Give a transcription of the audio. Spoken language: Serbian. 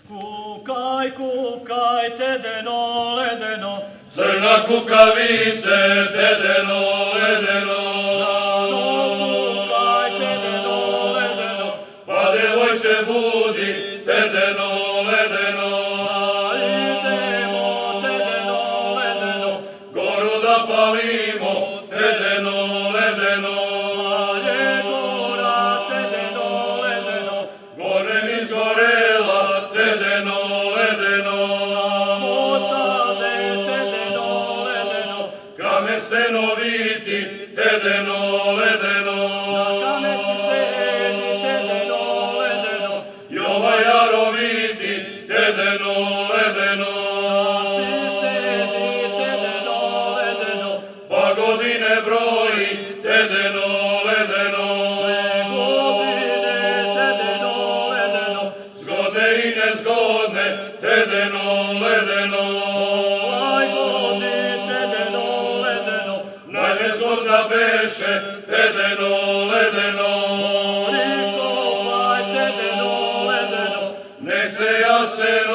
Kukaj, kukaj, tedeno, ledeno, Crna kukavice, tedeno, ledeno. Kukaj, tedeno, ledeno, Pa devojče budi, tedeno, ledeno. idemo, tedeno, ledeno, Goru da palimo, tedeno, ledeno. je gora, tedeno, ledeno, Gore mi zgorela, tedeno, ledeno. ostale, tedeno, ledeno, Kamen stenoviti, tedeno, ledeno. kamen si sedi, tedeno, ledeno, Jova jaroviti, tedeno, ledeno. si sedi, tedeno, ledeno, Pa godine broji, tedeno, ledeno. godine, tedeno, ledeno, Zgodne i nezgodne, tedeno, ledeno. ovaj godi, tedeno, ledeno, Najnezgodna beše, tedeno, ledeno. kopaj, tedeno, ledeno, Nek se ja se